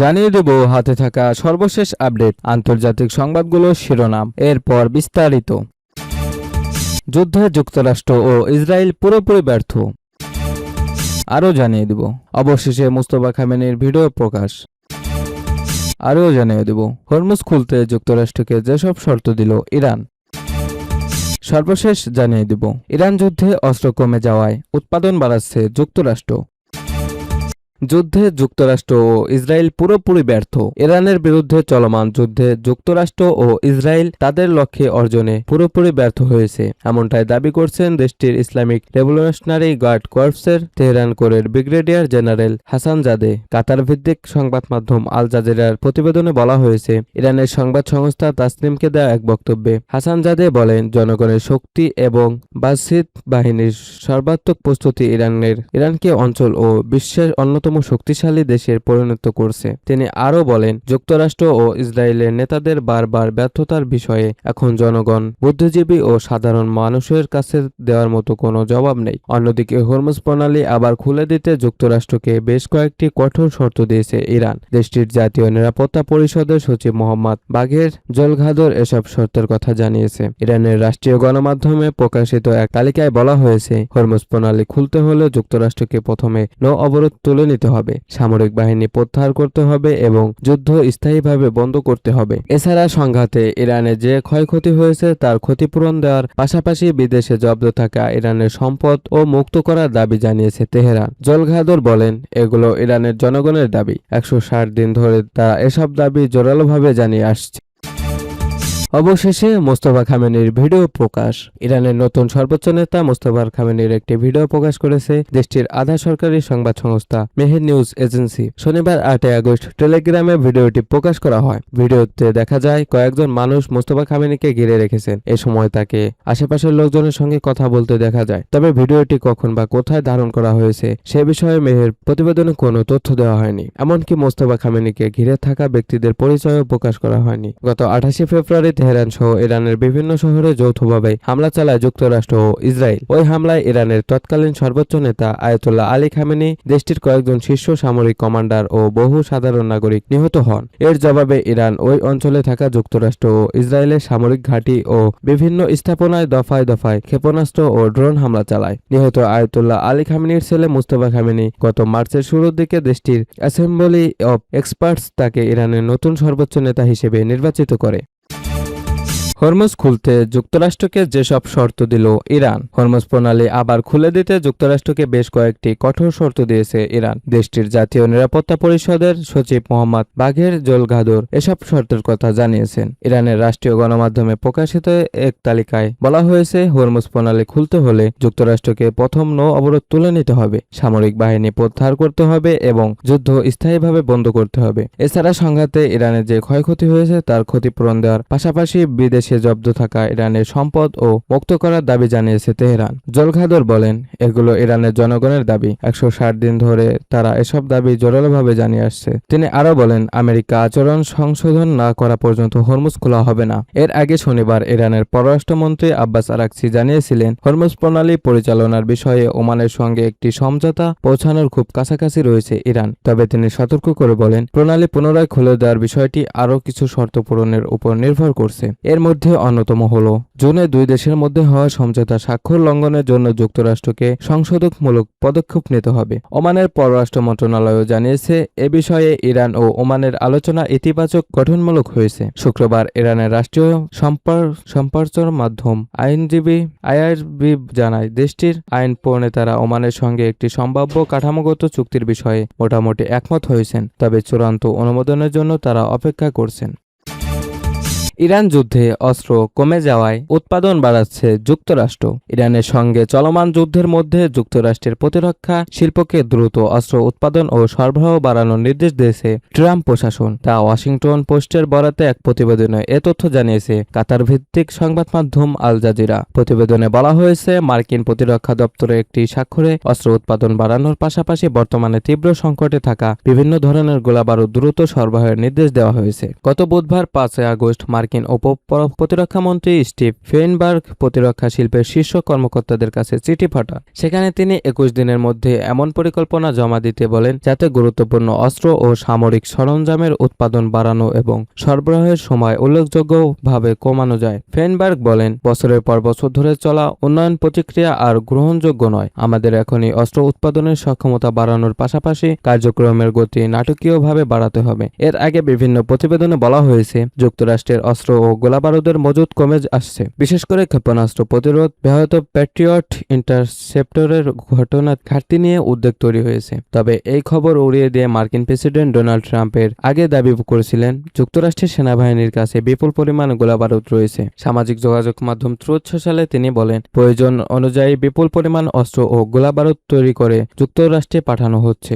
জানিয়ে দেব হাতে থাকা সর্বশেষ আপডেট, আন্তর্জাতিক সংবাদগুলোর শিরোনাম, এরপর বিস্তারিত। যুদ্ধে যুক্তরাষ্ট্র ও ইসরায়েল পুরোপুরি ব্যর্থ, আরও জানিয়ে দেব। অবশেষে মুস্তফা খামেনির ভিডিও প্রকাশ, আরও জানিয়ে দেব। হরমুজ খুলতে যুক্তরাষ্ট্রকে যেসব শর্ত দিল ইরান, সর্বশেষ জানিয়ে দেব। ইরান যুদ্ধে অস্ত্র কমে যাওয়ায় উৎপাদন বাড়াচ্ছে যুক্তরাষ্ট্র। যুদ্ধে যুক্তরাষ্ট্র ও ইসরায়েল পুরোপুরি ব্যর্থ। ইরানের বিরুদ্ধে চলমান যুদ্ধে যুক্তরাষ্ট্র ও ইসরায়েল তাদের লক্ষ্যে অর্জনে পুরোপুরি ব্যর্থ হয়েছে, এমনটাই দাবি করছেন দেশটির ইসলামিক রেভলিউশনারি গার্ড কর্পসের তেহরান কোরের ব্রিগেডিয়ার জেনারেল হাসান জাদে। কাতার ভিত্তিক সংবাদ মাধ্যম আল জাজিরার প্রতিবেদনে বলা হয়েছে, ইরানের সংবাদ সংস্থা তাসনিমকে দেওয়া এক বক্তব্যে হাসান জাদে বলেন, জনগণের শক্তি এবং বাসিদ বাহিনীর সর্বাত্মক প্রস্তুতি ইরানকে অঞ্চল ও বিশ্বের অন্যতম শক্তিশালী দেশের পরিণত করছে। তিনি আরও বলেন, যুক্তরাষ্ট্র ও ইসরায়েলের নেতাদের বারবার ব্যর্থতার বিষয়ে এখন জনগণ, বুদ্ধিজীবী ও সাধারণ মানুষের কাছে দেওয়ার মতো কোনো জবাব নেই। অন্যদিকে হরমুজ প্রণালী আবার খুলে দিতে যুক্তরাষ্ট্রকে বেশ কয়েকটি কঠোর শর্ত দিয়েছে ইরান। দেশটির জাতীয় নিরাপত্তা পরিষদের সচিব মোহাম্মদ বাঘের জলঘাদর এসব শর্তের কথা জানিয়েছে। ইরানের রাষ্ট্রীয় গণমাধ্যমে প্রকাশিত এক তালিকায় বলা হয়েছে, হরমুজ প্রণালী খুলতে হলে যুক্তরাষ্ট্রকে প্রথমে নৌ অবরোধ তুলে নিতে হবে, সামরিক বাহিনী প্রত্যাহার করতে হবে এবং যুদ্ধ স্থায়ীভাবে বন্ধ করতে হবে। এছাড়া সংঘাতে ইরানে যে ক্ষয়ক্ষতি হয়েছে তার ক্ষতিপূরণ দেওয়ার পাশাপাশি বিদেশে জব্দ থাকা ইরানের সম্পদ ও মুক্ত করার দাবি জানিয়েছে তেহরান। জলঘাদর বলেন, এগুলো ইরানের জনগণের দাবি। 160 দিন ধরে তারা এসব দাবি জোরালোভাবে জানিয়ে আসছে। অবশেষে মোস্তফা খামেনির ভিডিও প্রকাশ। ইরানের নতুন সর্বোচ্চ নেতা মোস্তফা খামেনির একটি ভিডিও প্রকাশ করেছে দেশটির আধা সরকারি সংবাদ সংস্থা মেহের নিউজ এজেন্সি। শনিবার 8 আগস্ট টেলিগ্রামে ভিডিওটি প্রকাশ করা হয়। ভিডিওতে দেখা যায় কয়েকজন মানুষ মোস্তফা খামেনিকে ঘিরে রেখেছেন। এ সময় তাকে আশেপাশের লোকজনের সঙ্গে কথা বলতে দেখা যায়। তবে ভিডিওটি কখন বা কোথায় ধারণ করা হয়েছে সে বিষয়ে মেহের প্রতিবেদনে কোনো তথ্য দেওয়া হয়নি। এমনকি মোস্তফা খামেনিকে ঘিরে থাকা ব্যক্তিদের পরিচয়ও প্রকাশ করা হয়নি। গত 28 ফেব্রুয়ারি তেহরান সহ ইরানের বিভিন্ন শহরে যৌথভাবে হামলা চালায় যুক্তরাষ্ট্র ও ইসরায়েল। ওই হামলায় ইরানের তৎকালীন সর্বোচ্চ নেতা আয়াতুল্লাহ আলী খামেনি, দেশটির কয়েকজন শীর্ষ সামরিক কমান্ডার ও বহু সাধারণ নাগরিক নিহত হন। এর জবাবে ইরান ওই অঞ্চলে থাকা যুক্তরাষ্ট্র ও ইসরায়েলের সামরিক ঘাঁটি ও বিভিন্ন স্থাপনায় দফায় দফায় ক্ষেপণাস্ত্র ও ড্রোন হামলা চালায়। নিহত আয়াতুল্লাহ আলী খামেনির ছেলে মুস্তফা খামেনি গত মার্চের শুরুর দিকে দেশটির অ্যাসেম্বলি অব এক্সপার্টস তাকে ইরানের নতুন সর্বোচ্চ নেতা হিসেবে নির্বাচিত করে। হরমুজ খুলতে যুক্তরাষ্ট্রকে যেসব শর্ত দিল ইরান। হরমুজ প্রণালী আবার খুলে দিতে যুক্তরাষ্ট্রকে বেশ কয়েকটি কঠোর শর্ত দিয়েছে ইরান। দেশটির জাতীয় নিরাপত্তা পরিষদের সচিব মোহাম্মদ বাঘের জলঘাদর এসব শর্তের কথা জানিয়েছেন। ইরানের রাষ্ট্রীয় গণমাধ্যমে প্রকাশিত এক তালিকায় বলা হয়েছে, হরমুজ প্রণালী খুলতে হলে যুক্তরাষ্ট্রকে প্রথম নৌ অবরোধ তুলে নিতে হবে, সামরিক বাহিনী প্রত্যাহার করতে হবে এবং যুদ্ধ স্থায়ীভাবে বন্ধ করতে হবে। এছাড়া সংঘাতে ইরানের যে ক্ষয়ক্ষতি হয়েছে তার ক্ষতিপূরণ দেওয়ার পাশাপাশি বিদেশে জব্দ থাকা ইরানের সম্পদ ও মুক্ত করার দাবি জানিয়েছে তেহরান। জলঘাদর বলেন, এগুলো ইরানের জনগণের দাবি। 160 দিন ধরে তারা এসব দাবি জোরালোভাবে জানিয়ে আসছে। তিনি আরো বলেন, আমেরিকা আচরণ সংশোধন না করা পর্যন্ত হরমুজ খোলা হবে না। এর আগে শনিবার ইরানের পররাষ্ট্রমন্ত্রী আব্বাস আরাকচি জানিয়েছিলেন, হরমুজ প্রণালী পরিচালনার বিষয়ে ওমানের সঙ্গে একটি সমঝোতা পৌঁছানোর খুব কাছাকাছি রয়েছে ইরান। তবে তিনি সতর্ক করে বলেন, প্রণালী পুনরায় খুলে দেওয়ার বিষয়টি আরও কিছু শর্ত পূরণের উপর নির্ভর করছে। এর মধ্যে অন্যতম হল, জুনে দুই দেশের মধ্যে হওয়া সমঝোতা স্বাক্ষর লঙ্ঘনের জন্য যুক্তরাষ্ট্রকে সংশোধনমূলক পদক্ষেপ নিতে হবে। ওমানের পররাষ্ট্র মন্ত্রণালয়ও জানিয়েছে, এ বিষয়ে ইরান ও ওমানের আলোচনা ইতিবাচক গঠনমূলক হয়েছে। শুক্রবার ইরানের রাষ্ট্রীয় সম্প্রচার মাধ্যম আইনজীবী আইআরবি জানায়, দেশটির আইন প্রণেতারা ওমানের সঙ্গে একটি সম্ভাব্য কাঠামোগত চুক্তির বিষয়ে মোটামুটি একমত হয়েছেন, তবে চূড়ান্ত অনুমোদনের জন্য তারা অপেক্ষা করছেন। ইরান যুদ্ধে অস্ত্র কমে যাওয়ায় উৎপাদন বাড়াচ্ছে যুক্তরাষ্ট্র। ইরানের সঙ্গে চলমান যুদ্ধের মধ্যে যুক্তরাষ্ট্রের প্রতিরক্ষা শিল্পকে দ্রুত অস্ত্র উৎপাদন ও সরবরাহ বাড়ানোর নির্দেশ দিয়েছে ট্রাম্প প্রশাসন। তা ওয়াশিংটন পোস্টের বরাতে এক প্রতিবেদনে এ তথ্য জানিয়েছে কাতার ভিত্তিক সংবাদ মাধ্যম আল জাজিরা। প্রতিবেদনে বলা হয়েছে, মার্কিন প্রতিরক্ষা দপ্তরে একটি স্বাক্ষরে অস্ত্র উৎপাদন বাড়ানোর পাশাপাশি বর্তমানে তীব্র সংকটে থাকা বিভিন্ন ধরনের গোলাবারুদ দ্রুত সরবরাহের নির্দেশ দেওয়া হয়েছে। গত বুধবার 5 আগস্ট মার্কিন প্রতিরক্ষা মন্ত্রী স্টিভ ফেইনবার্গ প্রতিরক্ষা শিল্পের শীর্ষ কর্মকর্তাদের কাছে চিঠি পাঠান। সেখানে তিনি 21 দিনের মধ্যে এমন পরিকল্পনা জমা দিতে বলেন যাতে গুরুত্বপূর্ণ অস্ত্র ও সামরিক সরঞ্জামের উৎপাদন বাড়ানো এবং সরবরাহের সময় উল্লেখযোগ্যভাবে কমানো যায়। ফেইনবার্গ বলেন, বছরের পর বছর ধরে চলা উন্নয়ন প্রতিক্রিয়া আর গ্রহণযোগ্য নয়। আমাদের এখনই অস্ত্র উৎপাদনের সক্ষমতা বাড়ানোর পাশাপাশি কার্যক্রমের গতি নাটকীয়ভাবে বাড়াতে হবে। এর আগে বিভিন্ন প্রতিবেদনে বলা হয়েছে, যুক্তরাষ্ট্রের অস্ত্র ও গোলাবারুদের মজুত কমে আসছে, বিশেষ করে ক্ষেপণাস্ত্র প্রতিরোধ ব্যাহত প্যাট্রিয়ট ইন্টারসেপ্টরের ঘাটতি নিয়ে উদ্বেগ তৈরি হয়েছে। তবে এই খবর উড়িয়ে দিয়ে মার্কিন প্রেসিডেন্ট ডোনাল্ড ট্রাম্পের আগে দাবি করেছিলেন, যুক্তরাষ্ট্রের সেনাবাহিনীর কাছে বিপুল পরিমাণ গোলাবারুদ রয়েছে। সামাজিক যোগাযোগ মাধ্যম ট্রুথ সোশ্যালে তিনি বলেন, প্রয়োজন অনুযায়ী বিপুল পরিমাণ অস্ত্র ও গোলাবারুদ তৈরি করে যুক্তরাষ্ট্রে পাঠানো হচ্ছে।